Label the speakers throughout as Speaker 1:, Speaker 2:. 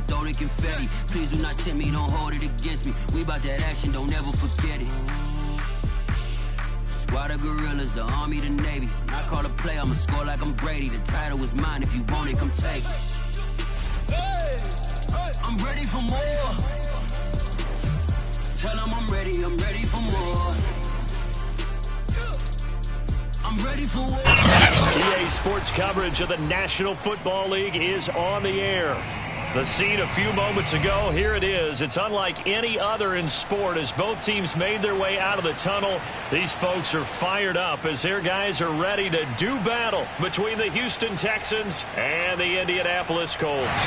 Speaker 1: throw the confetti. Please do not tempt me, don't hold it against me. We about that action, don't ever forget it. Squad of gorillas, the army, the navy. When I call a play, I'ma score like I'm Brady. The title is mine, if you want it, come take it. I'm ready for more. Tell them I'm ready for more. I'm ready for war.
Speaker 2: EA Sports coverage of the National Football League is on the air. The scene a few moments ago, here it is. It's unlike any other in sport as both teams made their way out of the tunnel. These folks are fired up as their guys are ready to do battle between the Houston Texans and the Indianapolis Colts.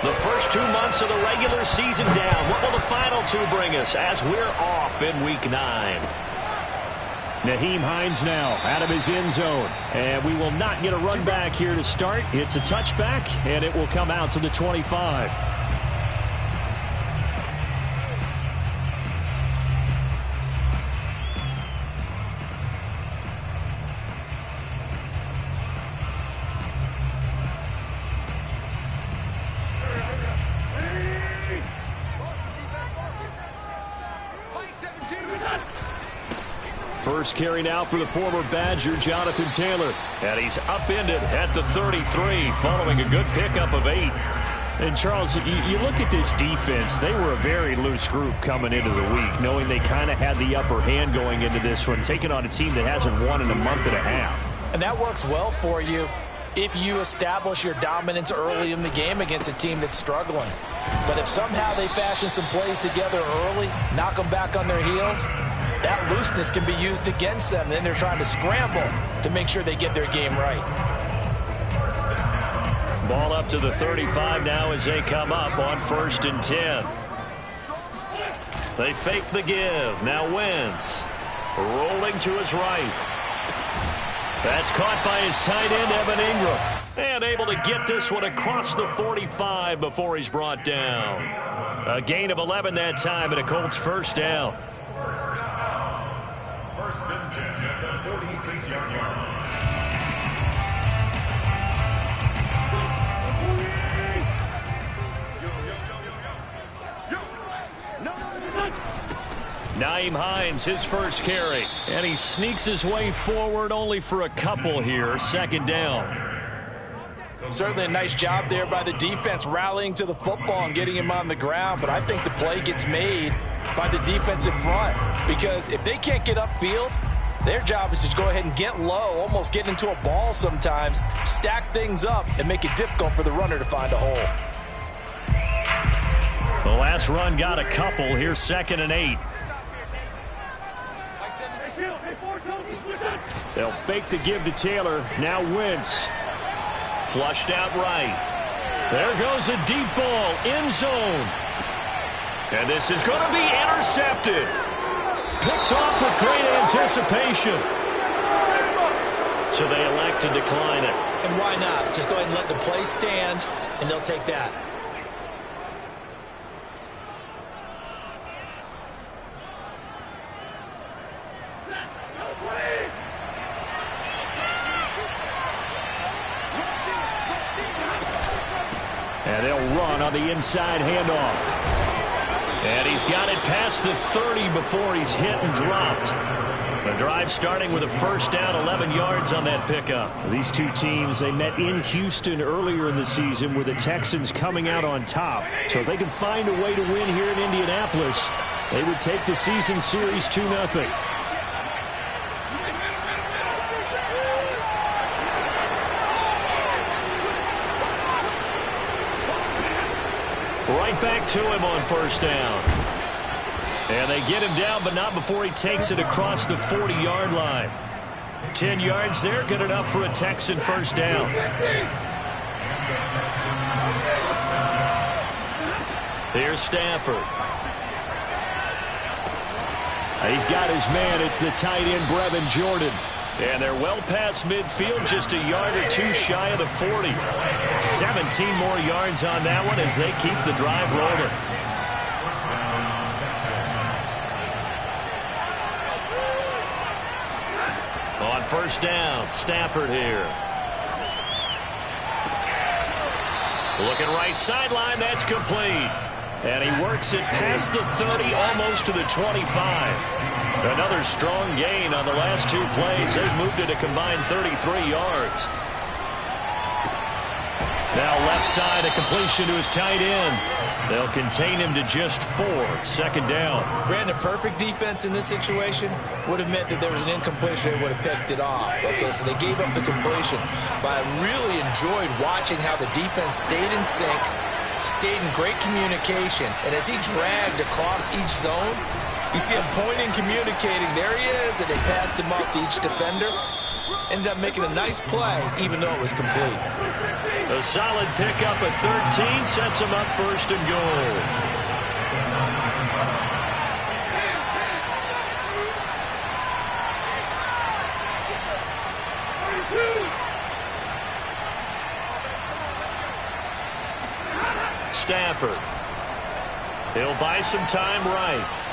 Speaker 2: The first 2 months of the regular season down. What will the final two bring us as we're off in Week 9?
Speaker 3: Nyheim Hines now out of his end zone. And we will not get a run back here to start. It's a touchback, and it will come out to the 25. First carry now for the former Badger, Jonathan Taylor.
Speaker 2: And he's upended at the 33 following a good pickup of 8.
Speaker 3: And, Charles, you look at this defense. They were a very loose group coming into the week, knowing they kind of had the upper hand going into this one, taking on a team that hasn't won in a month and a half.
Speaker 4: And that works well for you if you establish your dominance early in the game against a team that's struggling. But if somehow they fashion some plays together early, knock them back on their heels, that looseness can be used against them. Then they're trying to scramble to make sure they get their game right.
Speaker 2: Ball up to the 35 now as they come up on 1st and 10. They fake the give. Now Wentz rolling to his right. That's caught by his tight end, Evan Ingram. And able to get this one across the 45 before he's brought down. A gain of 11 that time and a Colts first down.
Speaker 5: First and 10 at the 46-yard line.
Speaker 2: Nyheim Hines, his first carry. And he sneaks his way forward only for a couple here. 2nd down.
Speaker 4: Certainly a nice job there by the defense rallying to the football and getting him on the ground. But I think the play gets made by the defensive front, because if they can't get upfield, their job is to go ahead and get low, almost get into a ball sometimes, stack things up, and make it difficult for the runner to find a hole.
Speaker 2: The last run got a couple. Here's 2nd and 8.
Speaker 3: They'll fake the give to Taylor. Now Wentz.
Speaker 2: Flushed out right. There goes a deep ball, end zone. And this is going to be intercepted. Picked off with great anticipation. So they elect to decline it.
Speaker 4: And why not? Just go ahead and let the play stand, and they'll take that.
Speaker 3: And they'll run on the inside handoff.
Speaker 2: And he's got it past the 30 before he's hit and dropped. The drive starting with a first down, 11 yards on that pickup.
Speaker 3: These two teams, they met in Houston earlier in the season with the Texans coming out on top. So if they can find a way to win here in Indianapolis, they would take the season series 2-0.
Speaker 2: Right back to him on first down. And they get him down, but not before he takes it across the 40-yard line. 10 yards there, good enough for a Texan first down. Here's Stafford.
Speaker 3: He's got his man. It's the tight end, Brevin Jordan.
Speaker 2: And they're well past midfield, just a yard or two shy of the 40. 17 more yards on that one as they keep the drive rolling. first down. Stafford here. Looking right sideline. That's complete. And he works it past the 30, almost to the 25. Another strong gain on the last two plays. They've moved it a combined 33 yards. Now left side, a completion to his tight end. They'll contain him to just 4. Second down.
Speaker 4: Brandon, perfect defense in this situation would have meant that there was an incompletion. They would have picked it off. Okay, so they gave up the completion. But I really enjoyed watching how the defense stayed in sync, stayed in great communication. And as he dragged across each zone, you see him pointing, communicating. There he is, and they passed him up to each defender. Ended up making a nice play, even though it was complete.
Speaker 2: A solid pickup at 13 sets him up first and goal. Stafford. He'll buy some time right.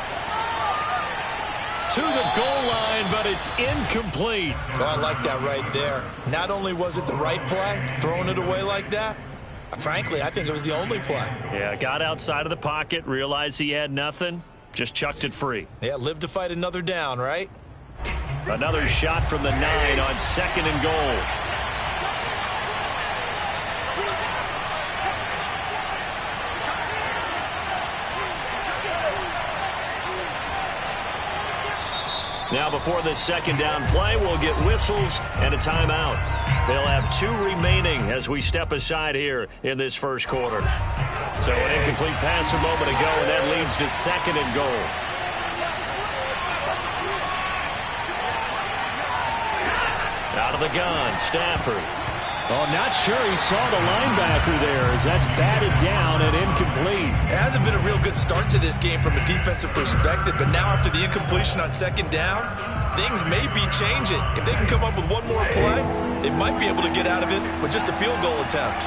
Speaker 2: To the goal line, but it's incomplete.
Speaker 4: Oh, I like that right there. Not only was it the right play, throwing it away like that, frankly, I think it was the only play.
Speaker 2: Yeah, got outside of the pocket, realized he had nothing, just chucked it free.
Speaker 4: Yeah, live to fight another down, right?
Speaker 2: Another shot from the 9 on second and goal. Now before this second down play, we'll get whistles and a timeout. They'll have 2 remaining as we step aside here in this first quarter. So an incomplete pass a moment ago, and that leads to second and goal. Out of the gun, Stafford.
Speaker 3: Oh, not sure he saw the linebacker there as that's batted down and incomplete.
Speaker 4: It hasn't been a real good start to this game from a defensive perspective, but now after the incompletion on second down, things may be changing. If they can come up with one more play, they might be able to get out of it with just a field goal attempt.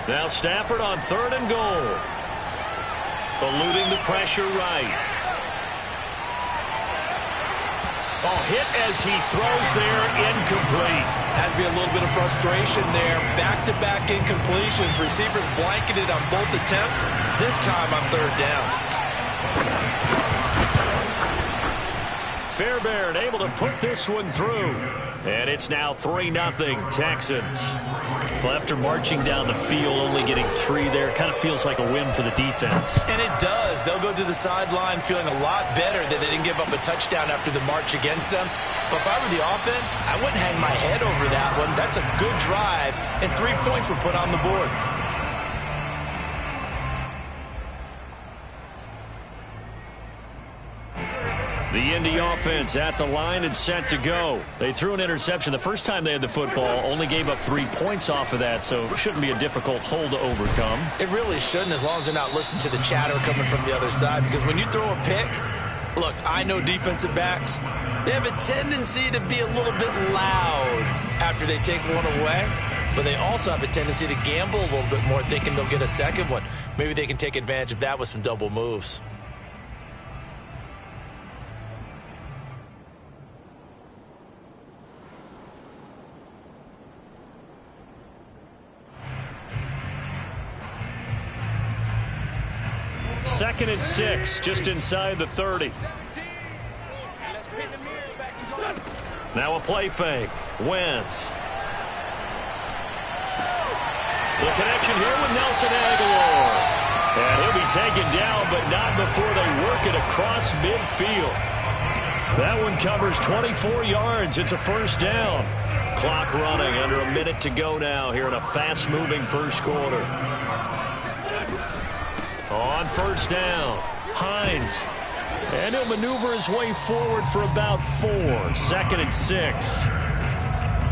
Speaker 2: Now Stafford on third and goal. Eluding the pressure right. Oh, hit as he throws there, incomplete.
Speaker 4: Has to be a little bit of frustration there. Back-to-back incompletions. Receivers blanketed on both attempts. This time on third down.
Speaker 2: Fairbairn able to put this one through. And it's now 3-0 Texans. Well, after marching down the field, only getting 3 there, kind of feels like a win for the defense.
Speaker 4: And it does. They'll go to the sideline feeling a lot better that they didn't give up a touchdown after the march against them. But if I were the offense, I wouldn't hang my head over that one. That's a good drive, and 3 points were put on the board.
Speaker 2: The Indy offense at the line and set to go. They threw an interception the first time they had the football, only gave up 3 points off of that, so it shouldn't be a difficult hole to overcome.
Speaker 4: It really shouldn't, as long as they're not listening to the chatter coming from the other side, because when you throw a pick, look, I know defensive backs, they have a tendency to be a little bit loud after they take one away, but they also have a tendency to gamble a little bit more, thinking they'll get a second one. Maybe they can take advantage of that with some double moves.
Speaker 2: Second and 6, just inside the 30. Now a play fake. Wentz. The connection here with Nelson Aguilar. And he'll be taken down, but not before they work it across midfield. That one covers 24 yards. It's a first down. Clock running, under a minute to go now here in a fast-moving first quarter. On first down, Hines. And he'll maneuver his way forward for about 4. Second and 6.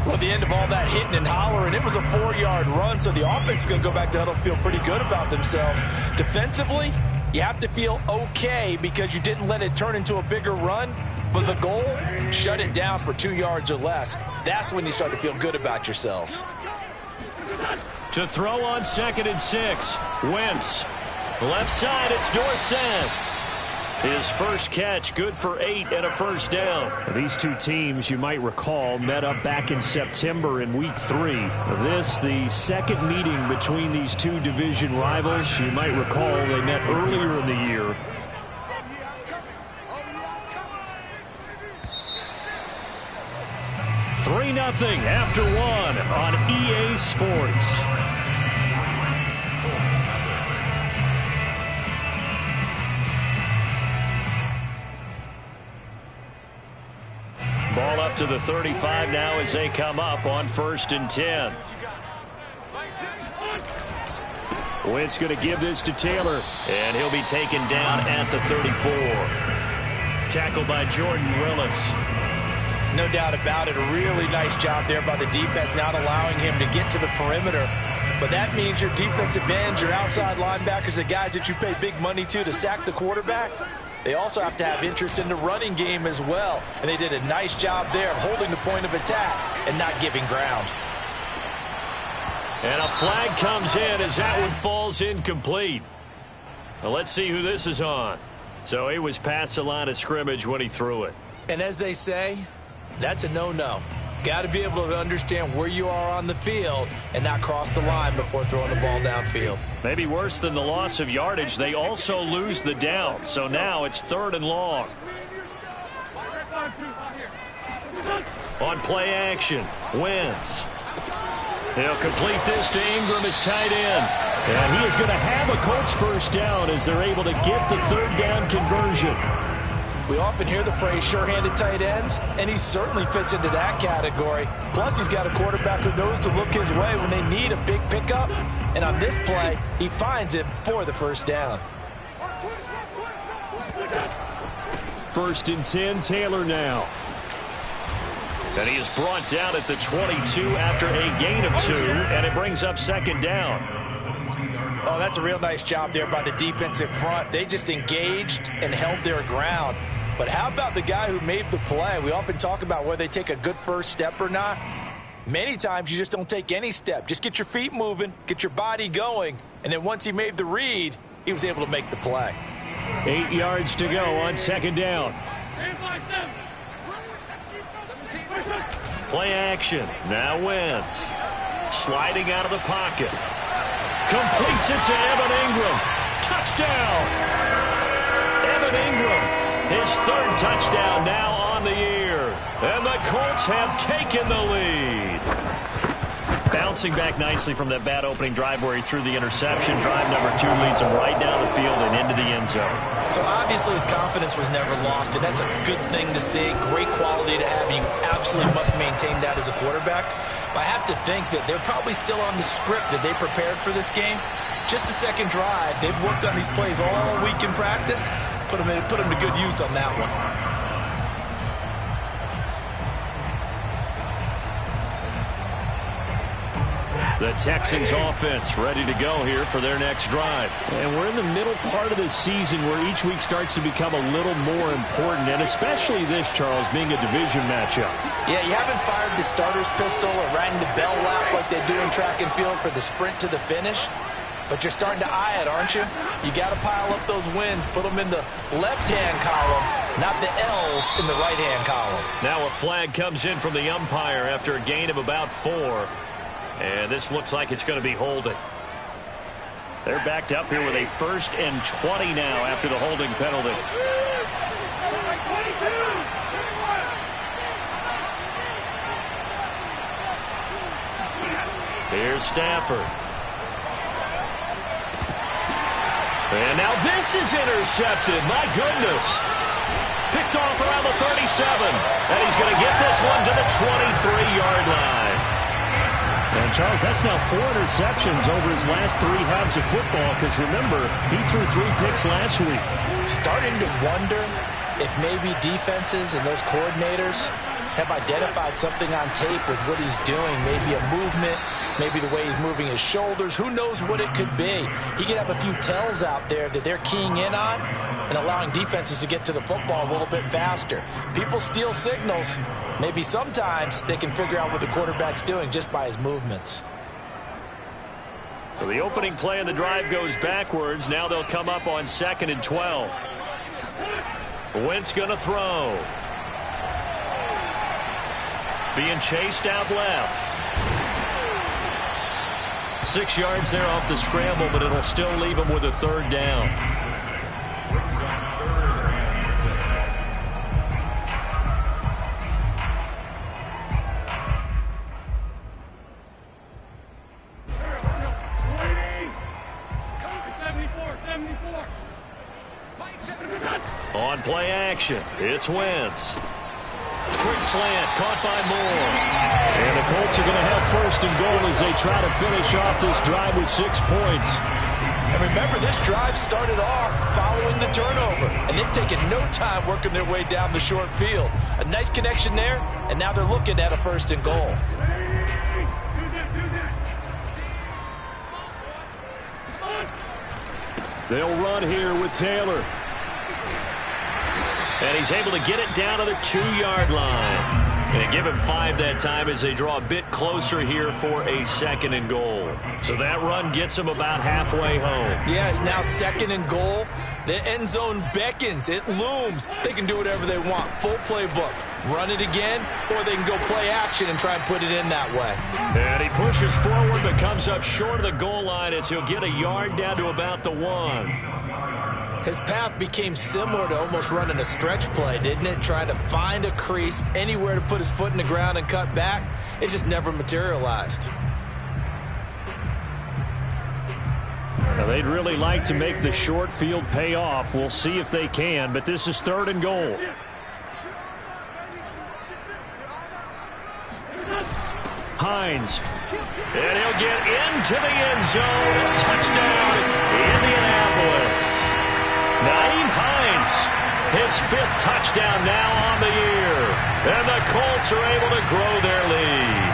Speaker 4: Well, at the end of all that hitting and hollering, it was a 4-yard run, so the offense is going to go back to huddle and feel pretty good about themselves. Defensively, you have to feel okay because you didn't let it turn into a bigger run, but the goal, shut it down for 2 yards or less. That's when you start to feel good about yourselves.
Speaker 2: To throw on 2nd and 6. Wentz. Left side, it's Dorsett. His first catch, good for 8 and a first down.
Speaker 3: These two teams, you might recall, met up back in September in Week 3. This, the second meeting between these two division rivals. You might recall they met earlier in the year. $3-0 after 1 on EA Sports. Ball up to the 35 now as they come up on 1st and 10. Wentz going to give this to Taylor, and he'll be taken down at the 34. Tackled by Jordan Willis.
Speaker 4: No doubt about it. A really nice job there by the defense, not allowing him to get to the perimeter. But that means your defensive ends, your outside linebackers, the guys that you pay big money to sack the quarterback, they also have to have interest in the running game as well. And they did a nice job there of holding the point of attack and not giving ground.
Speaker 2: And a flag comes in as that one falls incomplete. Well, let's see who this is on. So he was past the line of scrimmage when he threw it.
Speaker 4: And as they say, that's a no-no. Got to be able to understand where you are on the field and not cross the line before throwing the ball downfield.
Speaker 2: Maybe worse than the loss of yardage, they also lose the down. So now it's 3rd and long. On play action, Wentz. He'll complete this to Ingram as tight end. And he is going to have a Colts first down as they're able to get the 3rd down conversion.
Speaker 4: We often hear the phrase sure-handed tight ends, and he certainly fits into that category. Plus, he's got a quarterback who knows to look his way when they need a big pickup. And on this play, he finds it for the first down.
Speaker 3: 1st and 10, Taylor now.
Speaker 2: And he is brought down at the 22 after a gain of 2, and it brings up 2nd down.
Speaker 4: Oh, that's a real nice job there by the defensive front. They just engaged and held their ground. But how about the guy who made the play? We often talk about whether they take a good first step or not. Many times you just don't take any step. Just get your feet moving, get your body going, and then once he made the read, he was able to make the play.
Speaker 3: 8 yards to go on 2nd down.
Speaker 2: Play action. Now Wentz. Sliding out of the pocket. Completes it to Evan Ingram. Touchdown! Evan Ingram, his 3rd touchdown now on the year. And the Colts have taken the lead. Bouncing back nicely from that bad opening drive where he threw the interception. Drive number 2 leads him right down the field and into the end zone.
Speaker 4: So obviously his confidence was never lost, and that's a good thing to see. Great quality to have, and you absolutely must maintain that as a quarterback. But I have to think that they're probably still on the script that they prepared for this game. Just the second drive. They've worked on these plays all week in practice. Put them to good use on that one.
Speaker 2: The Texans offense ready to go here for their next drive.
Speaker 3: And we're in the middle part of the season where each week starts to become a little more important, and especially this, Charles, being a division matchup.
Speaker 4: Yeah, you haven't fired the starter's pistol or rang the bell lap like they do in track and field for the sprint to the finish, but you're starting to eye it, aren't you? You got to pile up those wins, put them in the left-hand column, not the L's in the right-hand column.
Speaker 2: Now a flag comes in from the umpire after a gain of about 4. And this looks like it's going to be holding. They're backed up here with a 1st and 20 now after the holding penalty. Here's Stafford. And now this is intercepted. My goodness. Picked off around the 37. And he's going to get this one to the 23-yard line.
Speaker 3: And, Charles, that's now 4 interceptions over his last 3 halves of football because, remember, he threw 3 picks last week.
Speaker 4: Starting to wonder if maybe defenses and those coordinators have identified something on tape with what he's doing, maybe a movement, maybe the way he's moving his shoulders. Who knows what it could be? He could have a few tells out there that they're keying in on and allowing defenses to get to the football a little bit faster. People steal signals. Maybe sometimes they can figure out what the quarterback's doing just by his movements.
Speaker 2: So the opening play of the drive goes backwards. Now they'll come up on 2nd and 12. Wentz going to throw. Being chased out left. 6 yards there off the scramble, but it'll still leave him with a 3rd down. On play action, it's Wentz. Quick slant, caught by Moore.
Speaker 3: And the Colts are going to have 1st and goal as they try to finish off this drive with 6 points.
Speaker 4: And remember, this drive started off following the turnover, and they've taken no time working their way down the short field. A nice connection there, and now they're looking at a 1st and goal.
Speaker 3: They'll run here with Taylor.
Speaker 2: And he's able to get it down to the 2-yard line. And give him 5 that time as they draw a bit closer here for a 2nd and goal. So that run gets them about halfway home.
Speaker 4: Yeah, it's now 2nd and goal. The end zone beckons. It looms. They can do whatever they want. Full playbook. Run it again, or they can go play action and try and put it in that way.
Speaker 2: And he pushes forward but comes up short of the goal line as he'll get a yard down to about the 1.
Speaker 4: His path became similar to almost running a stretch play, didn't it? Trying to find a crease, anywhere to put his foot in the ground and cut back. It just never materialized.
Speaker 3: Now they'd really like to make the short field pay off. We'll see if they can, but this is 3rd and goal. Hines.
Speaker 2: And he'll get into the end zone. Touchdown, Indianapolis. Nyheim Hines, his 5th touchdown now on the year. And the Colts are able to grow their lead.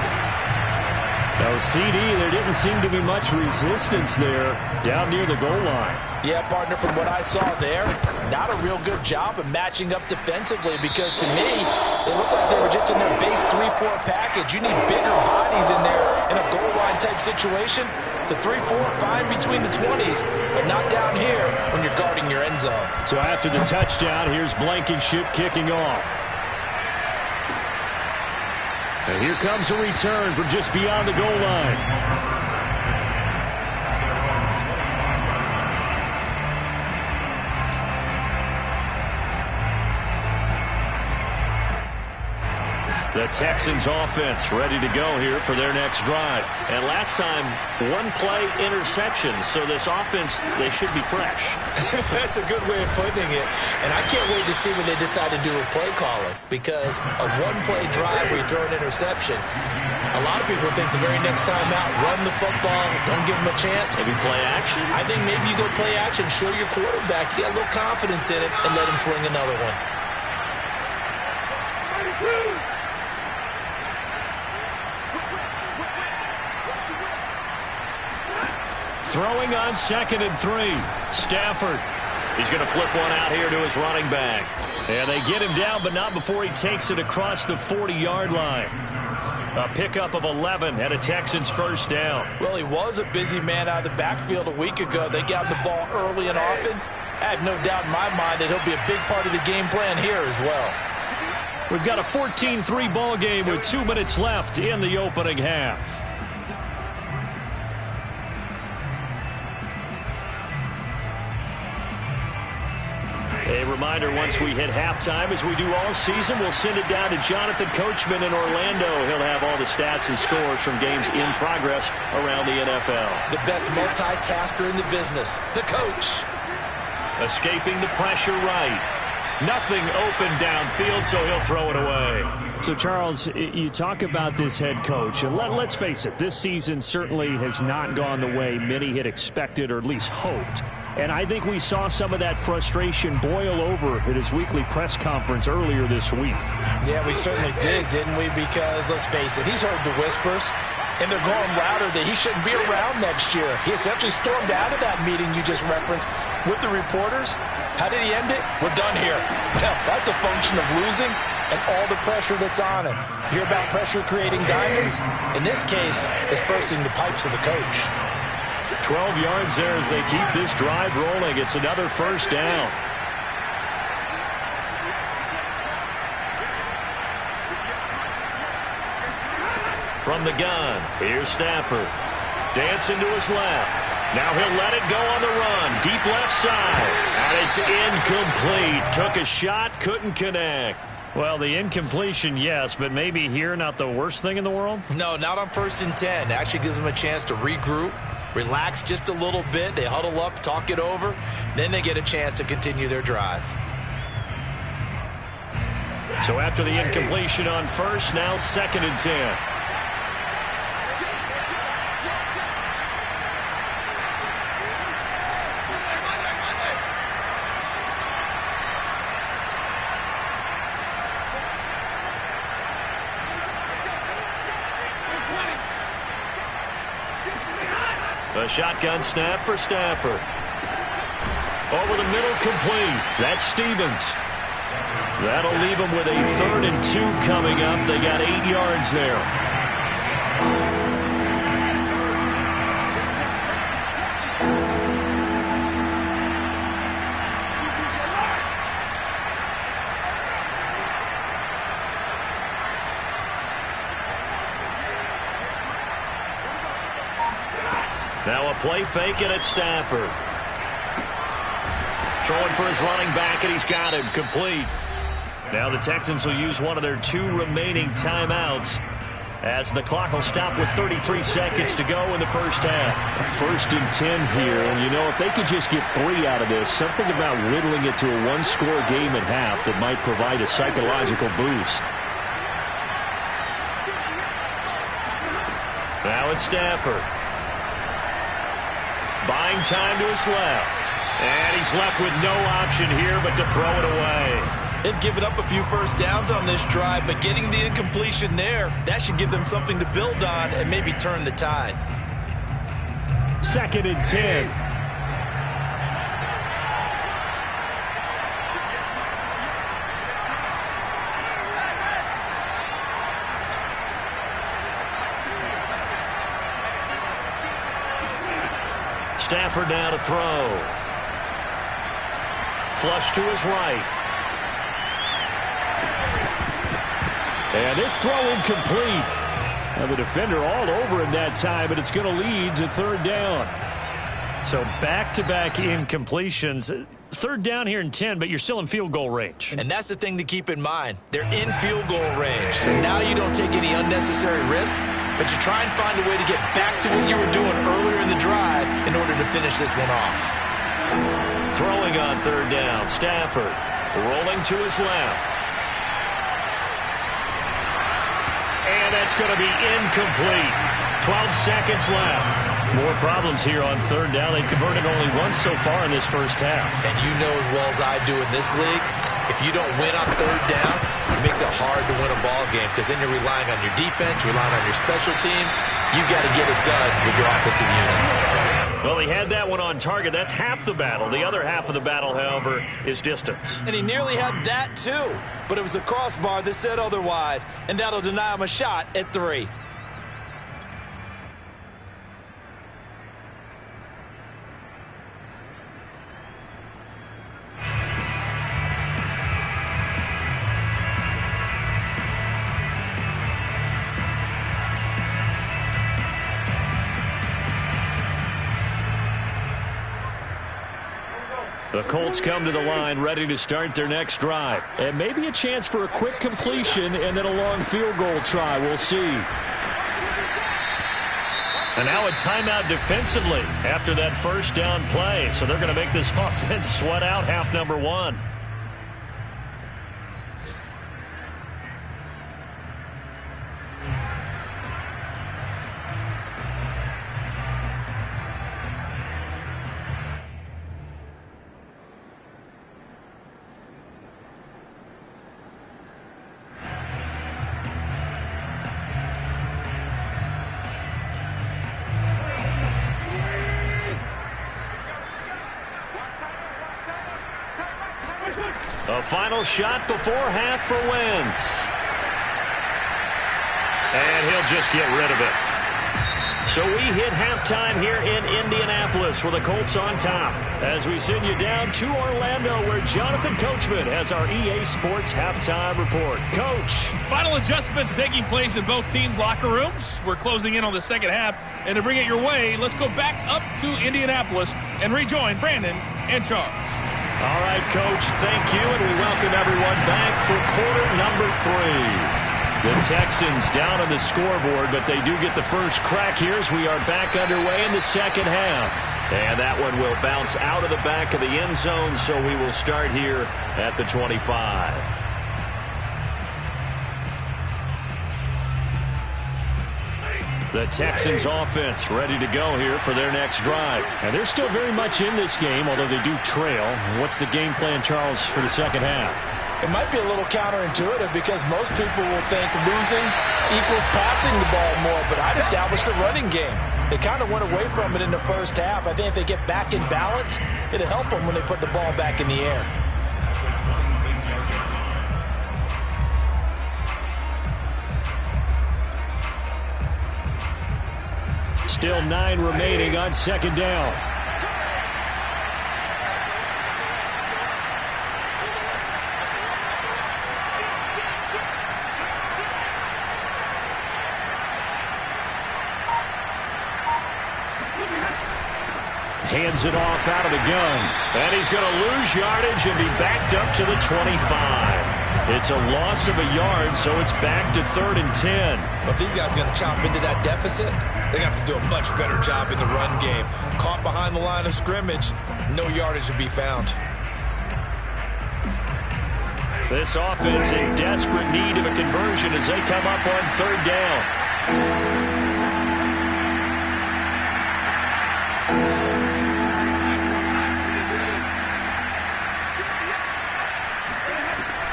Speaker 3: Now, CD, there didn't seem to be much resistance there down near the goal line.
Speaker 4: Yeah, partner, from what I saw there, not a real good job of matching up defensively because to me, they looked like they were just in their base 3-4 package. You need bigger bodies in there in a goal line type situation. The 3-4 fine between the 20s, but not down here when you're guarding your end zone.
Speaker 3: So after the touchdown, here's Blankenship kicking off. And here comes a return from just beyond the goal line.
Speaker 2: The Texans offense ready to go here for their next drive. And last time, 1 play interceptions. So this offense, they should be fresh.
Speaker 4: That's a good way of putting it. And I can't wait to see what they decide to do with play calling. Because a 1-play drive where you throw an interception, a lot of people think the very next time out, run the football, don't give them a chance.
Speaker 2: Maybe play action.
Speaker 4: I think maybe you go play action, show your quarterback, you got a little confidence in it, and let him fling another one.
Speaker 2: Throwing on 2nd and 3. Stafford. He's going to flip one out here to his running back. And they get him down, but not before he takes it across the 40-yard line. A pickup of 11 and a Texans 1st down.
Speaker 4: Well, he was a busy man out of the backfield a week ago. They got him the ball early and often. I have no doubt in my mind that he'll be a big part of the game plan here as well.
Speaker 3: We've got a 14-3 ball game with 2 minutes left in the opening half.
Speaker 2: A reminder, once we hit halftime, as we do all season, we'll send it down to Jonathan Coachman in Orlando. He'll have all the stats and scores from games in progress around the NFL.
Speaker 4: The best multitasker in the business, the coach.
Speaker 2: Escaping the pressure right. Nothing open downfield, so he'll throw it away.
Speaker 3: So, Charles, you talk about this head coach, and let's face it, this season certainly has not gone the way many had expected or at least hoped. And I think we saw some of that frustration boil over at his weekly press conference earlier this week.
Speaker 4: Yeah, we certainly did, didn't we? Because, let's face it, he's heard the whispers, and they're going louder that he shouldn't be around next year. He essentially stormed out of that meeting you just referenced with the reporters. How did he end it? We're done here. Well, that's a function of losing and all the pressure that's on him. You hear about pressure creating diamonds? In this case, it's bursting the pipes of the coach.
Speaker 2: 12 yards there as they keep this drive rolling. It's another first down. From the gun, here's Stafford. Dancing to his left. Now he'll let it go on the run. Deep left side. And it's incomplete. Took a shot, couldn't connect.
Speaker 3: Well, the incompletion, yes, but maybe here not the worst thing in the world?
Speaker 4: No, not on 1st and 10. Actually gives them a chance to regroup, relax just a little bit. They huddle up, talk it over. Then they get a chance to continue their drive.
Speaker 2: So after the incompletion on first, now 2nd and 10. A shotgun snap for Stafford. Over the middle, complete. That's Stevens. That'll leave them with a 3rd and 2 coming up. They got 8 yards there. Now a play fake and it's Stafford. Throwing for his running back, and he's got him complete. Now the Texans will use one of their 2 remaining timeouts as the clock will stop with 33 seconds to go in the first half.
Speaker 3: 1st and 10 here, and you know, if they could just get 3 out of this, something about whittling it to a 1-score game at half that might provide a psychological boost.
Speaker 2: Now it's Stafford. Buying time to his left. And he's left with no option here but to throw it away.
Speaker 4: They've given up a few first downs on this drive, but getting the incompletion there, that should give them something to build on and maybe turn the tide.
Speaker 3: 2nd and 10.
Speaker 2: Stafford now to throw. Flush to his right.
Speaker 3: And this throw incomplete. Now the defender all over him that time, but it's going to lead to 3rd down.
Speaker 2: So back-to-back incompletions. 3rd down here in 10, but you're still in field goal range.
Speaker 4: And that's the thing to keep in mind. They're in field goal range. So now you don't take any unnecessary risks, but you try and find a way to get back to what you were doing earlier in the drive in order to finish this one off.
Speaker 2: Throwing on 3rd down. Stafford rolling to his left. And that's going to be incomplete. 12 seconds left. More problems here on 3rd down. They've converted only once so far in this first half.
Speaker 4: And you know as well as I do in this league, if you don't win on 3rd down, it makes it hard to win a ball game because then you're relying on your defense, relying on your special teams. You got to get it done with your offensive unit.
Speaker 2: Well, he had that one on target. That's half the battle. The other half of the battle, however, is distance.
Speaker 4: And he nearly had that too. But it was the crossbar that said otherwise. And that'll deny him a shot at 3.
Speaker 2: The Colts come to the line ready to start their next drive.
Speaker 3: And maybe a chance for a quick completion and then a long field goal try. We'll see.
Speaker 2: And now a timeout defensively after that first down play. So they're going to make this offense sweat out half number 1. A final shot before half for Wentz. And he'll just get rid of it.
Speaker 3: So we hit halftime here in Indianapolis with the Colts on top. As we send you down to Orlando, where Jonathan Coachman has our EA Sports halftime report. Coach.
Speaker 6: Final adjustments taking place in both teams' locker rooms. We're closing in on the second half. And to bring it your way, let's go back up to Indianapolis and rejoin Brandon and Charles.
Speaker 3: All right, Coach, thank you, and we welcome everyone back for quarter number 3. The Texans down on the scoreboard, but they do get the first crack here as we are back underway in the second half. And that one will bounce out of the back of the end zone, so we will start here at the 25. The Texans offense ready to go here for their next drive. And they're still very much in this game, although they do trail. What's the game plan, Charles, for the second half?
Speaker 4: It might be a little counterintuitive because most people will think losing equals passing the ball more, but I'd establish the running game. They kind of went away from it in the first half. I think if they get back in balance, it'll help them when they put the ball back in the air.
Speaker 3: Still 9 remaining on second down. Hands it off out of the gun. And he's going to lose yardage and be backed up to the 25. It's a loss of a yard, so it's back to 3rd and 10.
Speaker 7: But these guys are going to chop into that deficit. They got to do a much better job in the run game. Caught behind the line of scrimmage, no yardage to be found.
Speaker 3: This offense in desperate need of a conversion as they come up on 3rd down.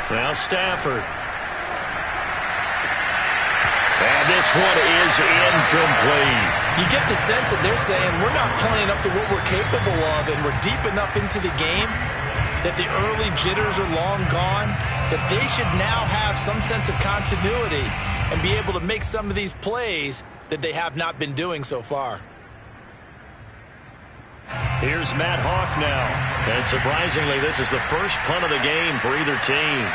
Speaker 3: Now Stafford. And this one is incomplete.
Speaker 4: You get the sense that they're saying we're not playing up to what we're capable of, and we're deep enough into the game that the early jitters are long gone, that they should now have some sense of continuity and be able to make some of these plays that they have not been doing so far.
Speaker 3: Here's Matt Hawk now. And surprisingly, this is the first punt of the game for either team.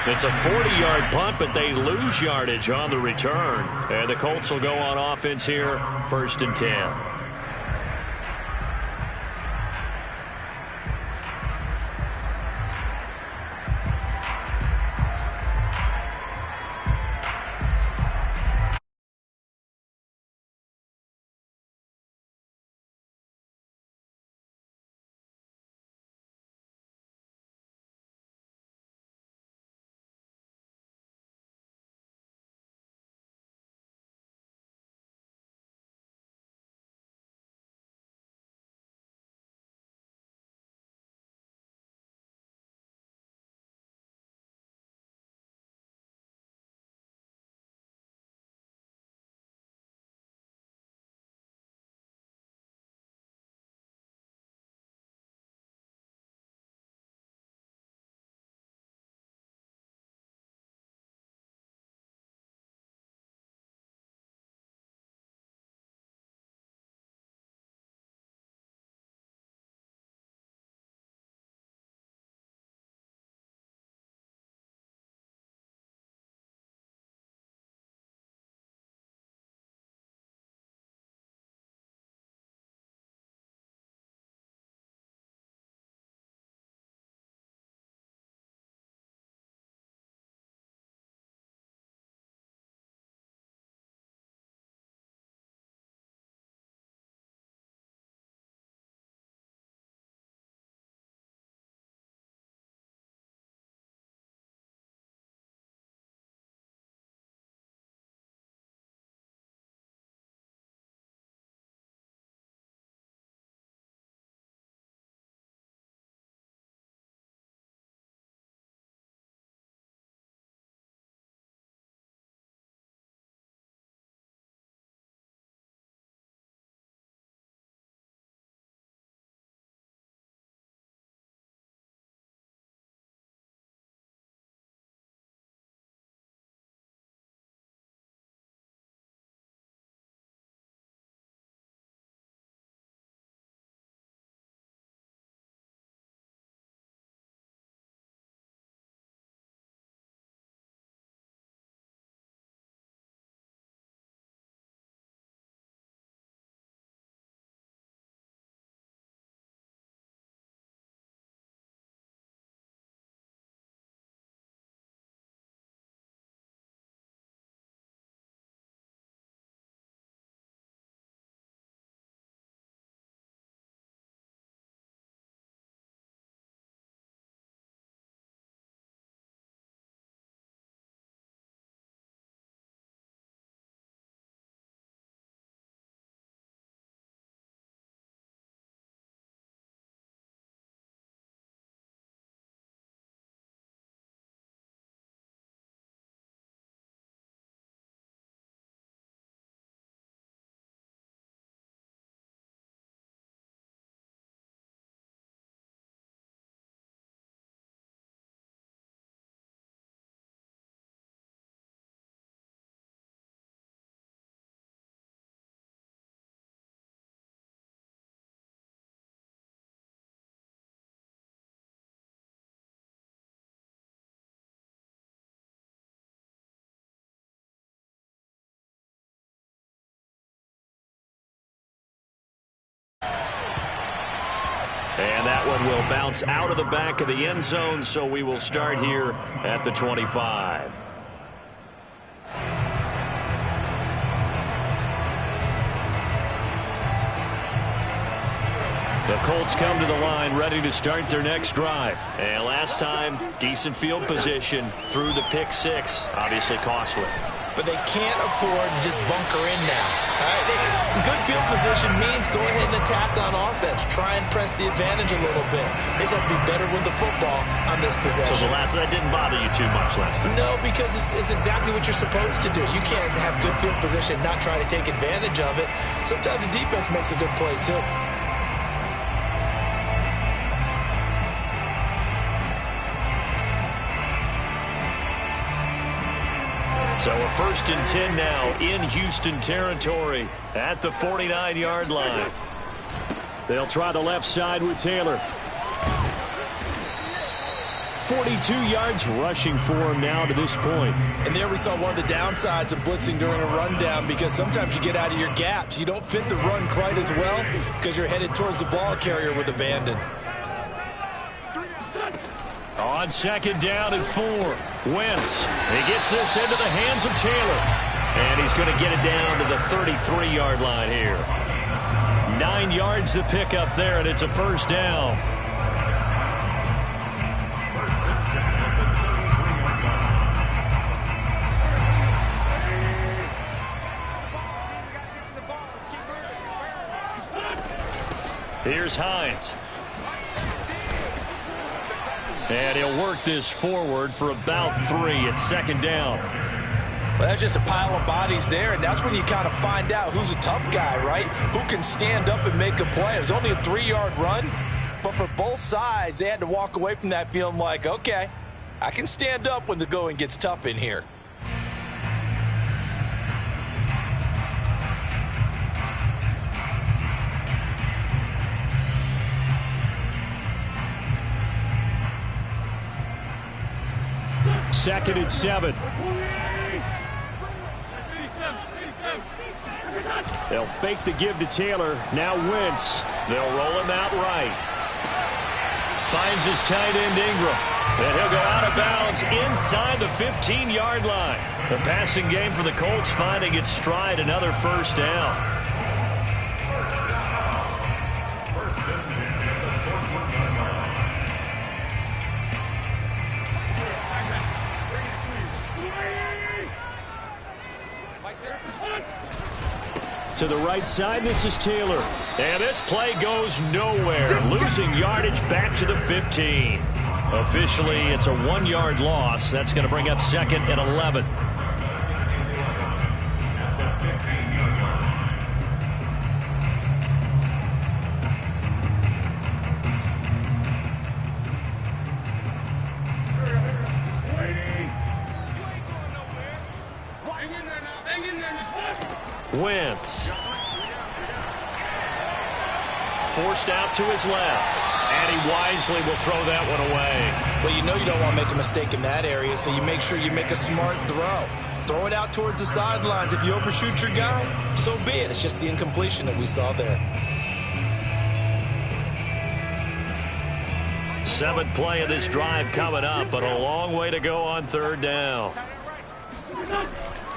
Speaker 3: It's a 40-yard punt, but they lose yardage on the return. And the Colts will go on offense here, 1st and 10.
Speaker 2: And that one will bounce out of the back of the end zone, so we will start here at the 25. The Colts come to the line ready to start their next drive. And last time, decent field position through the pick six. Obviously costly.
Speaker 7: But they can't afford to just bunker in now. All right, good field position means go ahead and attack on offense. Try and press the advantage a little bit. They just have to be better with the football on this possession.
Speaker 2: So that didn't bother you too much last time?
Speaker 7: No, because it's exactly what you're supposed to do. You can't have good field position and not try to take advantage of it. Sometimes the defense makes a good play, too.
Speaker 2: So we're 1st and 10 now in Houston territory at the 49-yard line.
Speaker 3: They'll try the left side with Taylor. 42 yards rushing for him now to this point.
Speaker 7: And there we saw one of the downsides of blitzing during a rundown, because sometimes you get out of your gaps. You don't fit the run quite as well because you're headed towards the ball carrier with abandon.
Speaker 2: On 2nd down and 4, Wentz. He gets this into the hands of Taylor. And he's going to get it down to the 33-yard line here. 9 yards to pick up there, and it's a 1st down. Here's Hines. And he'll work this forward for about 3 at 2nd down.
Speaker 7: Well, that's just a pile of bodies there, and that's when you kind of find out who's a tough guy, right? Who can stand up and make a play. It was only a 3-yard run, but for both sides, they had to walk away from that feeling like, okay, I can stand up when the going gets tough in here.
Speaker 3: Second and 7. They'll fake the give to Taylor. Now Wentz.
Speaker 2: They'll roll him out right. Finds his tight end Ingram. And he'll go out of bounds inside the 15-yard line. The passing game for the Colts finding its stride, another 1st down.
Speaker 3: To the right side, this is Taylor.
Speaker 2: And this play goes nowhere. Losing yardage back to the 15. Officially, it's a 1-yard loss. That's going to bring up 2nd and 11. Wentz. Forced out to his left. And he wisely will throw that one away.
Speaker 7: Well, you know you don't want to make a mistake in that area, so you make sure you make a smart throw. Throw it out towards the sidelines. If you overshoot your guy, so be it. It's just the incompletion that we saw there.
Speaker 2: 7th play of this drive coming up, but a long way to go on 3rd down.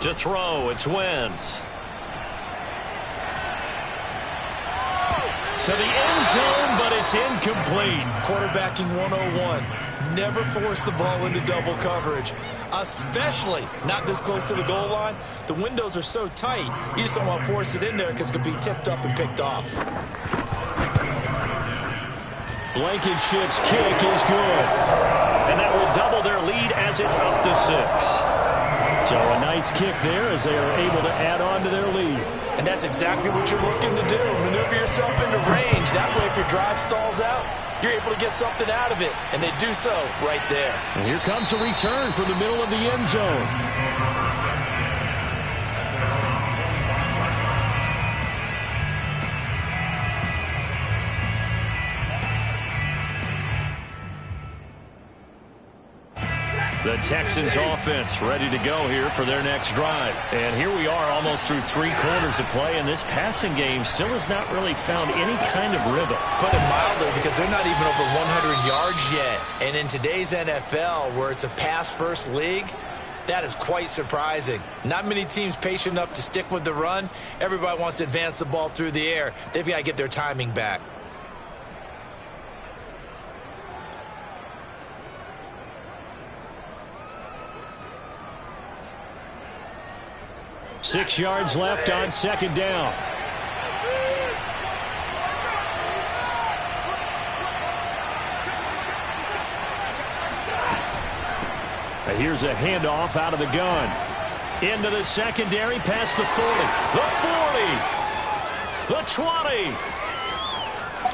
Speaker 2: To throw, it's Wentz. To the end zone, but it's incomplete.
Speaker 7: Quarterbacking 101. Never force the ball into double coverage, especially not this close to the goal line. The windows are so tight, you just don't want to force it in there because it could be tipped up and picked off.
Speaker 3: Blankenship's kick is good.
Speaker 2: And that will double their lead as it's up to 6.
Speaker 3: So a nice kick there as they are able to add on to their lead.
Speaker 7: And that's exactly what you're looking to do. Maneuver yourself into range. That way, if your drive stalls out, you're able to get something out of it. And they do so right there.
Speaker 3: And here comes a return from the middle of the end zone.
Speaker 2: The Texans offense ready to go here for their next drive. And here we are almost through 3 quarters of play, and this passing game still has not really found any kind of rhythm.
Speaker 7: Put it mildly, because they're not even over 100 yards yet. And in today's NFL, where it's a pass-first league, that is quite surprising. Not many teams patient enough to stick with the run. Everybody wants to advance the ball through the air. They've got to get their timing back.
Speaker 3: Six yards left on second down. Here's a handoff out of the gun. Into the secondary, past the 40. The 40. The 20.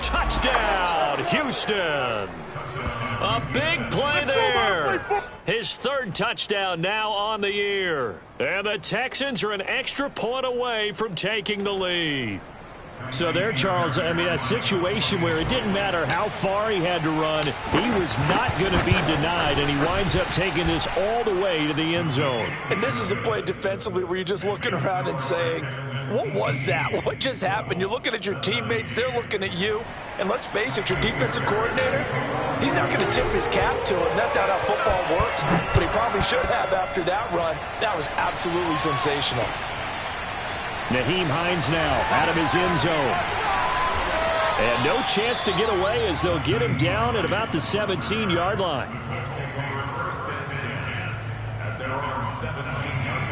Speaker 3: Touchdown, Houston. A big play there. His 3rd touchdown now on the year. And the Texans are an extra point away from taking the lead. So there, Charles, I mean, a situation where it didn't matter how far he had to run, he was not going to be denied, and he winds up taking this all the way to the end zone.
Speaker 7: And this is a play defensively where you're just looking around and saying, what was that? What just happened? You're looking at your teammates, they're looking at you, and let's face it, your defensive coordinator, he's not going to tip his cap to him. That's not how football works, but he probably should have after that run. That was absolutely sensational.
Speaker 3: Nyheim Hines now out of his end zone. And no chance to get away as they'll get him down at about the 17-yard line.
Speaker 5: At their own 17-yard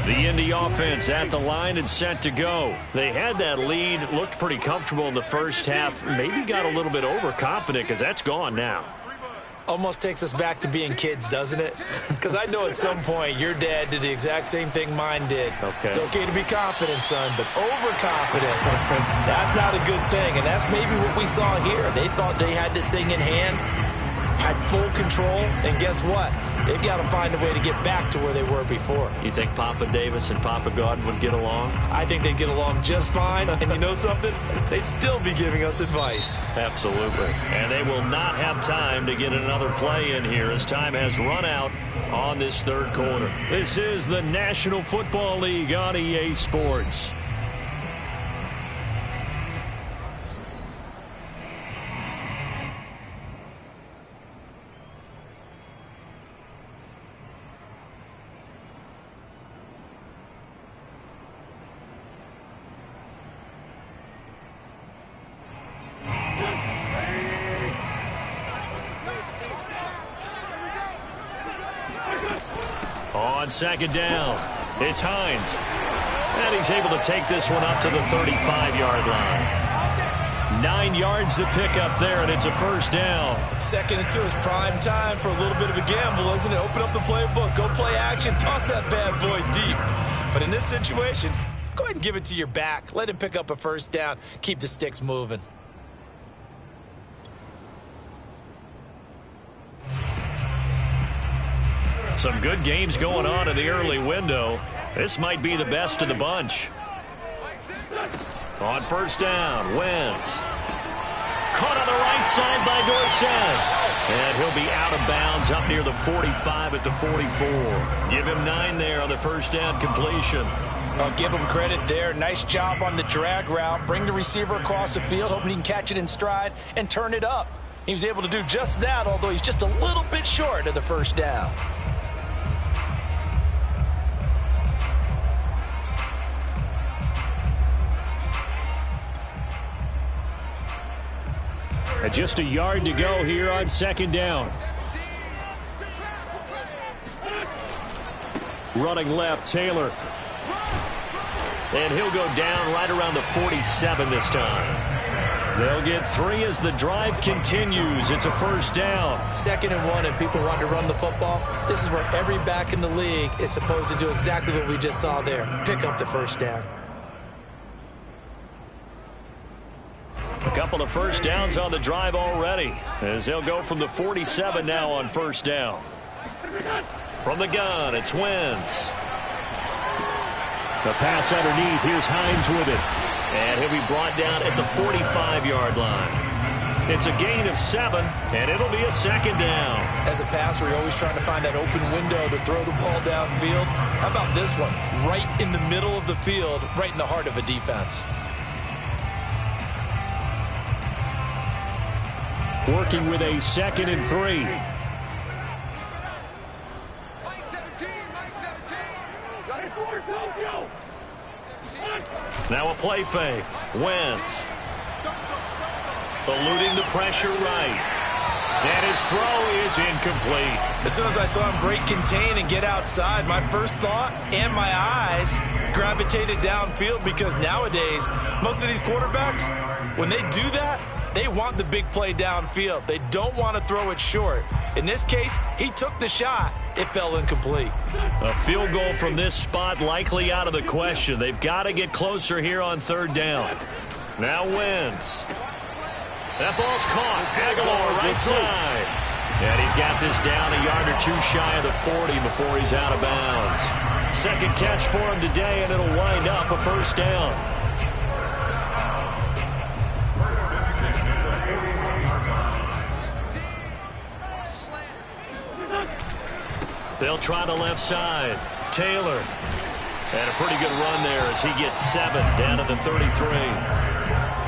Speaker 5: line.
Speaker 2: The Indy offense at the line and set to go. They had that lead, looked pretty comfortable in the first half, maybe got a little bit overconfident because that's gone now.
Speaker 7: Almost takes us back to being kids, doesn't it? Because I know at some point your dad did the exact same thing mine did.
Speaker 3: Okay.
Speaker 7: It's okay to be confident, son, but overconfident, that's not a good thing. And that's maybe what we saw here. They thought they had this thing in hand, had full control, and guess what? They've got to find a way to get back to where they were before.
Speaker 2: You think Papa Davis and Papa Godwin would get along?
Speaker 7: I think they'd get along just fine. And you know something? They'd still be giving us advice.
Speaker 2: Absolutely. And they will not have time to get another play in here as time has run out on this 3rd quarter. This is the National Football League on EA Sports. On second down, it's Hines. And he's able to take this one up to the 35-yard line. 9 yards to pick up there, and it's a first down.
Speaker 7: 2nd and 2 is prime time for a little bit of a gamble, isn't it? Open up the playbook, go play action, toss that bad boy deep. But in this situation, go ahead and give it to your back. Let him pick up a first down. Keep the sticks moving.
Speaker 2: Some good games going on in the early window. This might be the best of the bunch. On first down, Wentz. Caught on the right side by Dorsett. And he'll be out of bounds up near the 45 at the 44. Give him 9 there on the first down completion.
Speaker 7: I'll give him credit there. Nice job on the drag route. Bring the receiver across the field, hoping he can catch it in stride and turn it up. He was able to do just that, although he's just a little bit short of the first down.
Speaker 3: Just a yard to go here on second down. Running left, Taylor. And he'll go down right around the 47 this time. They'll get 3 as the drive continues. It's a first down.
Speaker 7: 2nd and 1, and people want to run the football. This is where every back in the league is supposed to do exactly what we just saw there. Pick up the first down.
Speaker 2: A couple of first downs on the drive already, as they'll go from the 47 now on first down. From the gun, it's Wentz.
Speaker 3: The pass underneath. Here's Hines with it.
Speaker 2: And he'll be brought down at the 45-yard line. It's a gain of 7, and it'll be a second down.
Speaker 7: As a passer, you're always trying to find that open window to throw the ball downfield. How about this one? Right in the middle of the field, right in the heart of a defense.
Speaker 3: Working with a 2nd and 3.
Speaker 2: Now a play fake. Wentz eluding the pressure right. And his throw is incomplete.
Speaker 7: As soon as I saw him break contain and get outside, my first thought and my eyes gravitated downfield, because nowadays, most of these quarterbacks, when they do that, they want the big play downfield. They don't want to throw it short. In this case, he took the shot. It fell incomplete.
Speaker 2: A field goal from this spot likely out of the question. They've got to get closer here on 3rd down. Now Wentz. That ball's caught. Aguilar right side. And he's got this down a yard or 2 shy of the 40 before he's out of bounds. Second catch for him today, and it'll wind up a 1st down. They'll try the left side. Taylor. And a pretty good run there as he gets 7 down to the 33.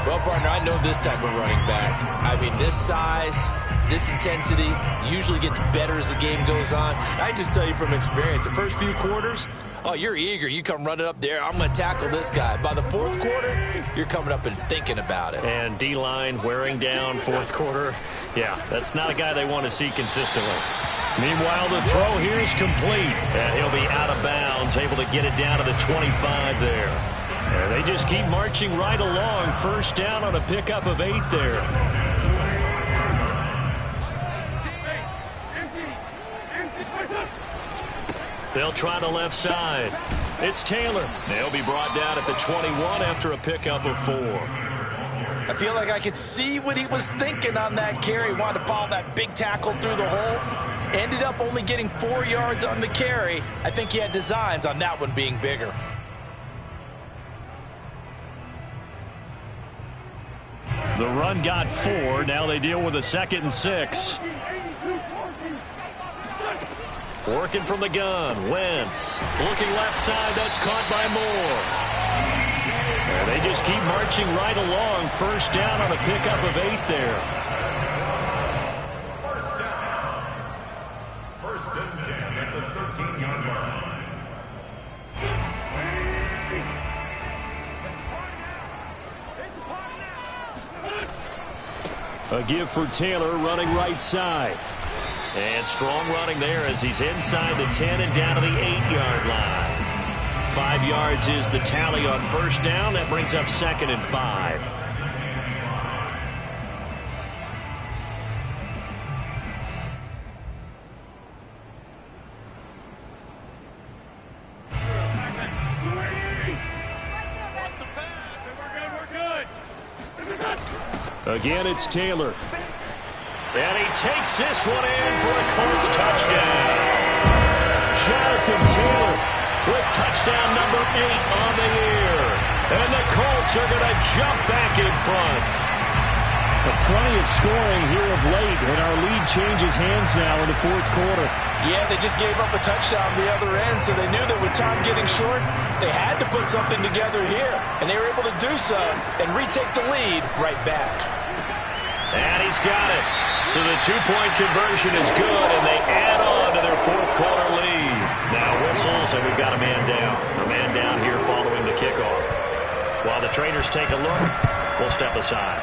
Speaker 7: Well, partner, I know this type of running back. I mean, this size, this intensity usually gets better as the game goes on. I just tell you from experience, the first few quarters, oh, you're eager. You come running up there. I'm going to tackle this guy. By the 4th quarter, you're coming up and thinking about it.
Speaker 2: And D-line wearing down 4th quarter. Yeah, that's not a guy they want to see consistently. Meanwhile, the throw here is complete. And he'll be out of bounds, able to get it down to the 25 there. And they just keep marching right along. 1st down on a pickup of 8 there. They'll try the left side. It's Taylor. They'll be brought down at the 21 after a pickup of 4.
Speaker 7: I feel like I could see what he was thinking on that carry. Wanted to follow that big tackle through the hole. Ended up only getting 4 yards on the carry. I think he had designs on that one being bigger.
Speaker 2: The run got 4. Now they deal with a 2nd and 6. Working from the gun. Wentz. Looking left side. That's caught by Moore. And they just keep marching right along. 1st down on a pickup of 8 there.
Speaker 5: 1st down. 1st and 10 at the 13-yard line.
Speaker 3: A give for Taylor running right side.
Speaker 2: And strong running there as he's inside the 10 and down to the 8-yard line. 5 yards is the tally on 1st down. That brings up 2nd and 5.
Speaker 3: Again, it's Taylor.
Speaker 2: And he takes this one in for a Colts touchdown.
Speaker 3: Jonathan Taylor
Speaker 2: with touchdown number 8 on the year. And the Colts are going to jump back in front.
Speaker 3: Plenty of scoring here of late, and our lead changes hands now in the 4th quarter.
Speaker 7: Yeah, they just gave up a touchdown the other end, so they knew that with time getting short, they had to put something together here. And they were able to do so and retake the lead right back.
Speaker 2: And he's got it. So the 2-point conversion is good, and they add on to their 4th quarter lead. Now whistles, and we've got a man down. A man down here following the kickoff. While the trainers take a look, we'll step aside.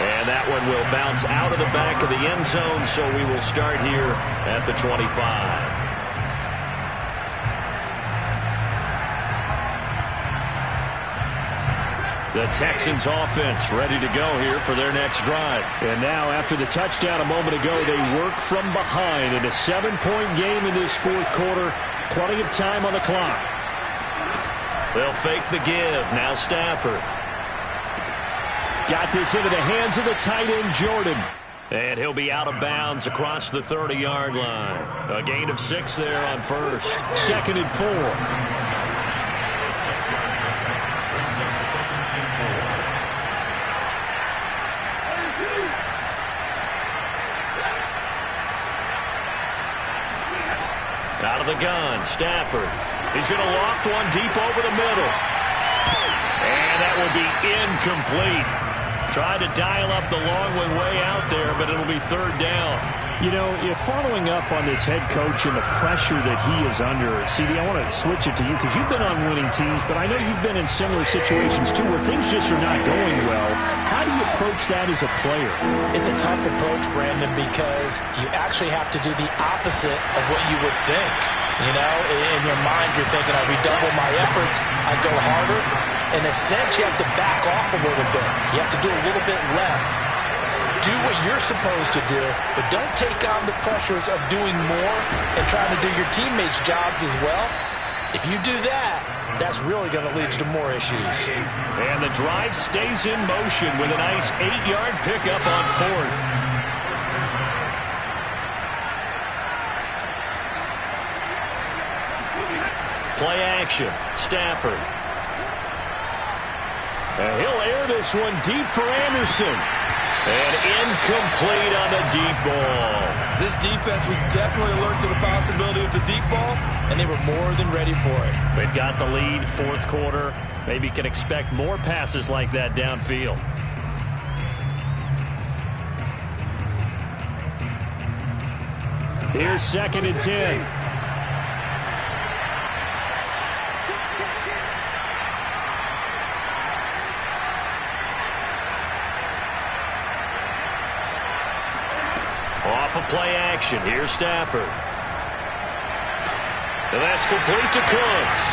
Speaker 2: And that one will bounce out of the back of the end zone, so we will start here at the 25. The Texans offense ready to go here for their next drive.
Speaker 3: And now after the touchdown a moment ago, they work from behind in a 7-point game in this 4th quarter. Plenty of time on the clock.
Speaker 2: They'll fake the give. Now Stafford.
Speaker 3: Got this into the hands of the tight end, Jordan.
Speaker 2: And he'll be out of bounds across the 30-yard line. A gain of 6 there on 1st.
Speaker 3: 2nd and 4.
Speaker 2: Out of the gun, Stafford. He's going to loft one deep over the middle. And that will be incomplete. Tried to dial up the long one way out there, but it'll be third down.
Speaker 3: You know, following up on this head coach and the pressure that he is under, CD, I want to switch it to you because you've been on winning teams, but I know you've been in similar situations too where things just are not going well. How do you approach that as a player?
Speaker 7: It's a tough approach, Brandon, because you actually have to do the opposite of what you would think. You know, in your mind, you're thinking, I redouble my efforts, I go harder. In a sense, you have to back off a little bit. You have to do a little bit less. Do what you're supposed to do, but don't take on the pressures of doing more and trying to do your teammates' jobs as well. If you do that, that's really going to lead to more issues.
Speaker 2: And the drive stays in motion with a nice 8-yard pickup on fourth. Play action, Stafford. And he'll air this one deep for Anderson. And incomplete on the deep ball.
Speaker 4: This defense was definitely alert to the possibility of the deep ball, and they were more than ready for it.
Speaker 2: They've got the lead, fourth quarter. Maybe can expect more passes like that downfield. Here's 2nd and 10. Off of play action. Here's Stafford. And that's complete to Cooks.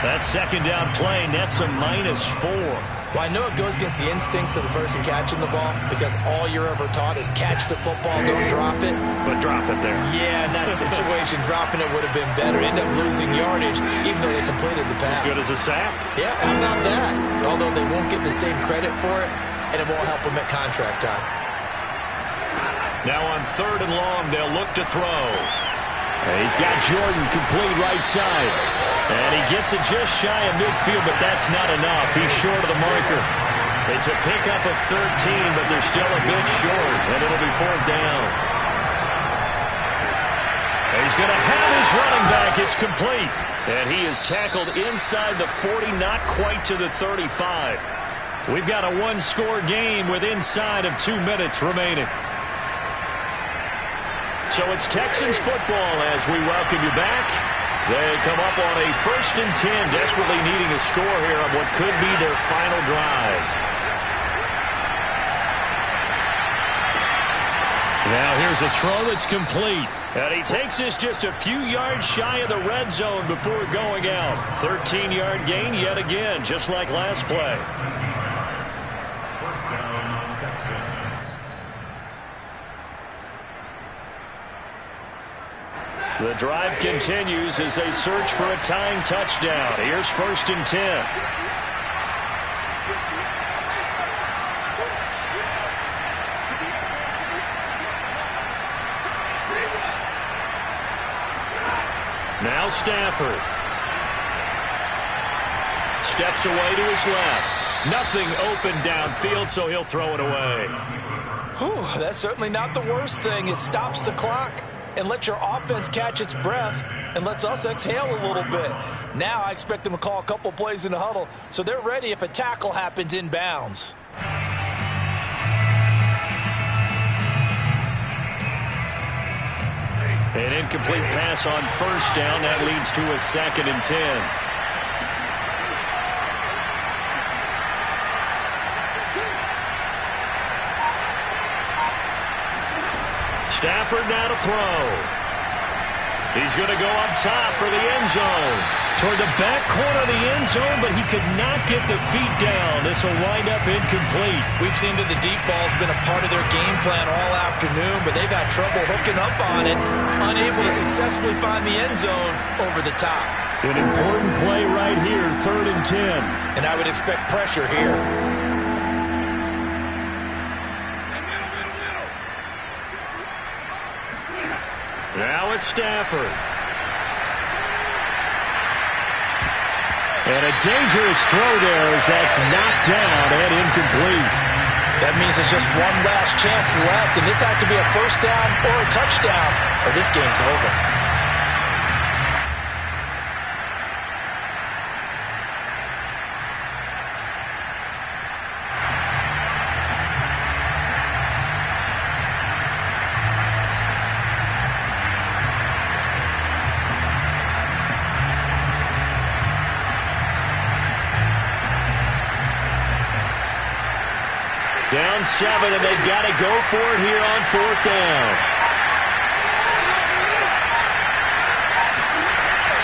Speaker 2: That second down play nets a -4.
Speaker 7: Well, I know it goes against the instincts of the person catching the ball because all you're ever taught is catch the football, don't drop it.
Speaker 2: But drop it there.
Speaker 7: Yeah, in that situation, dropping it would have been better. End up losing yardage, even though they completed the pass.
Speaker 2: As good as a sack?
Speaker 7: Yeah, how about that? Although they won't get the same credit for it, and it won't help them at contract time.
Speaker 2: Now on 3rd and long, they'll look to throw. He's got Jordan complete right side. And he gets it just shy of midfield, but that's not enough. He's short of the marker. It's a pickup of 13, but they're still a bit short, and it'll be 4th down. And he's going to have his running back. It's complete. And he is tackled inside the 40, not quite to the 35. We've got a one-score game with inside of 2 minutes remaining. So it's Texans football as we welcome you back. They come up on a 1st and 10, desperately needing a score here on what could be their final drive. Now here's a throw that's complete. And he takes this just a few yards shy of the red zone before going out. 13-yard gain yet again, just like last play.
Speaker 5: First down, Texans.
Speaker 2: The drive continues as they search for a tying touchdown. Here's 1st and 10. Now Stafford. Steps away to his left. Nothing open downfield, so he'll throw it away.
Speaker 7: Whew, that's certainly not the worst thing. It stops the clock and lets your offense catch its breath and lets us exhale a little bit. Now I expect them to call a couple plays in the huddle so they're ready if a tackle happens inbounds.
Speaker 2: An incomplete pass on 1st down. That leads to a 2nd and 10. Stafford now to throw. He's going to go up top for the end zone. Toward the back corner of the end zone, but he could not get the feet down. This will wind up incomplete.
Speaker 7: We've seen that the deep ball's been a part of their game plan all afternoon, but they've had trouble hooking up on it, unable to successfully find the end zone over the top.
Speaker 3: An important play right here, 3rd and 10.
Speaker 7: And I would expect pressure here.
Speaker 2: Now it's Stafford.
Speaker 3: And a dangerous throw there as that's knocked down and incomplete.
Speaker 7: That means there's just one last chance left, and this has to be a 1st down or a touchdown, or this game's over.
Speaker 2: and 7, and they've got to go for it here on 4th down.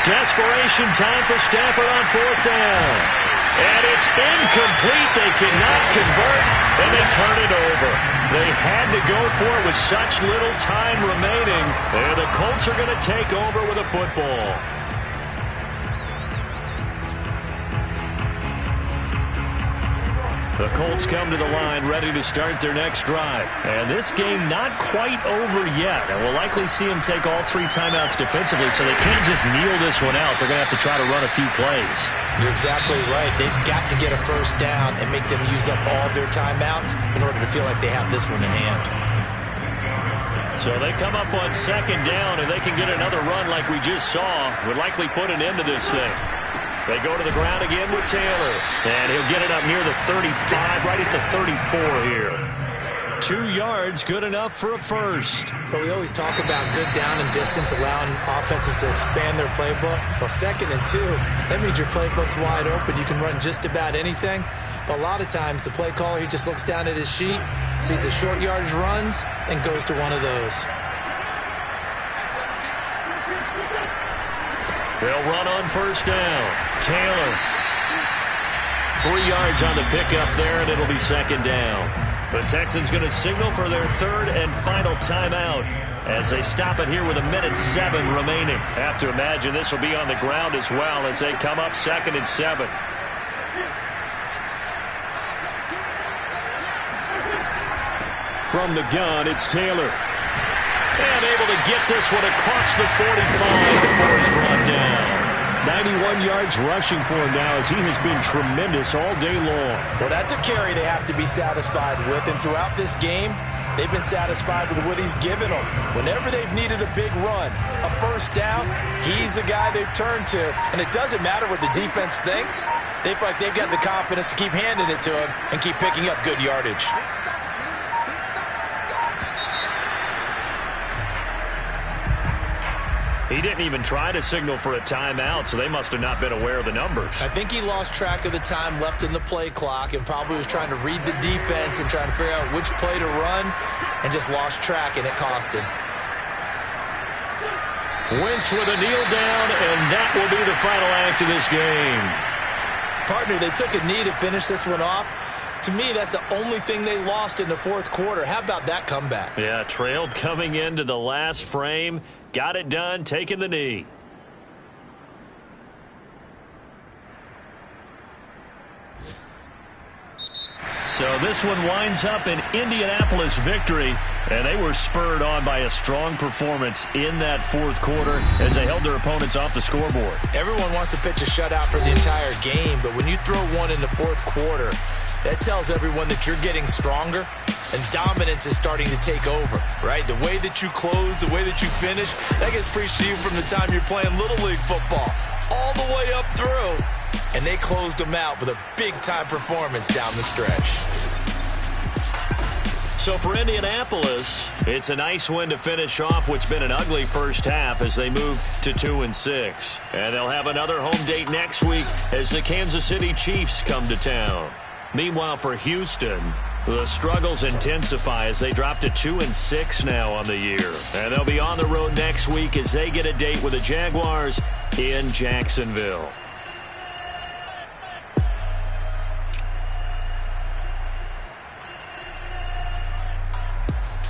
Speaker 2: Desperation time for Stafford on 4th down. And it's incomplete. They cannot convert, and they turn it over. They had to go for it with such little time remaining, and the Colts are going to take over with a football. The Colts come to the line ready to start their next drive. And this game not quite over yet. And we'll likely see them take all 3 timeouts defensively, so they can't just kneel this one out. They're going to have to try to run a few plays.
Speaker 7: You're exactly right. They've got to get a first down and make them use up all their timeouts in order to feel like they have this one in hand.
Speaker 2: So they come up on 2nd down, and they can get another run like we just saw. Would likely put an end to this thing. They go to the ground again with Taylor. And he'll get it up near the 35, right at the 34 here. 2 yards, good enough for a first.
Speaker 7: But we always talk about good down and distance, allowing offenses to expand their playbook. Well, 2nd and 2, that means your playbook's wide open. You can run just about anything. But a lot of times, the play caller, he just looks down at his sheet, sees the short yardage runs, and goes to one of those.
Speaker 2: They'll run on 1st down. Taylor. 3 yards on the pickup there, and it'll be 2nd down. The Texans going to signal for their 3rd and final timeout as they stop it here with 1:07 remaining. Have to imagine this will be on the ground as well as they come up 2nd and 7. From the gun, it's Taylor. And able to get this one across the 45 before he's brought down.
Speaker 3: 91 yards rushing for him now as he has been tremendous all day long.
Speaker 7: Well, that's a carry they have to be satisfied with. And throughout this game, they've been satisfied with what he's given them. Whenever they've needed a big run, a first down, he's the guy they've turned to. And it doesn't matter what the defense thinks. They feel like they've got the confidence to keep handing it to him and keep picking up good yardage.
Speaker 2: He didn't even try to signal for a timeout, so they must have not been aware of the numbers.
Speaker 7: I think he lost track of the time left in the play clock and probably was trying to read the defense and trying to figure out which play to run and just lost track, and it cost him.
Speaker 2: Wentz with a kneel down, and that will be the final act of this game.
Speaker 7: Partner, they took a knee to finish this one off. To me, that's the only thing they lost in the 4th quarter. How about that comeback?
Speaker 2: Yeah, trailed coming into the last frame. Got it done, taking the knee. So this one winds up an Indianapolis victory, and they were spurred on by a strong performance in that 4th quarter as they held their opponents off the scoreboard.
Speaker 7: Everyone wants to pitch a shutout for the entire game, but when you throw one in the 4th quarter, that tells everyone that you're getting stronger and dominance is starting to take over, right? The way that you close, the way that you finish, that gets preached to you from the time you're playing Little League football all the way up through. And they closed them out with a big-time performance down the stretch.
Speaker 2: So for Indianapolis, it's a nice win to finish off what's been an ugly first half as they move to 2-6. And they'll have another home date next week as the Kansas City Chiefs come to town. Meanwhile, for Houston, the struggles intensify as they drop to 2-6 now on the year. And they'll be on the road next week as they get a date with the Jaguars in Jacksonville.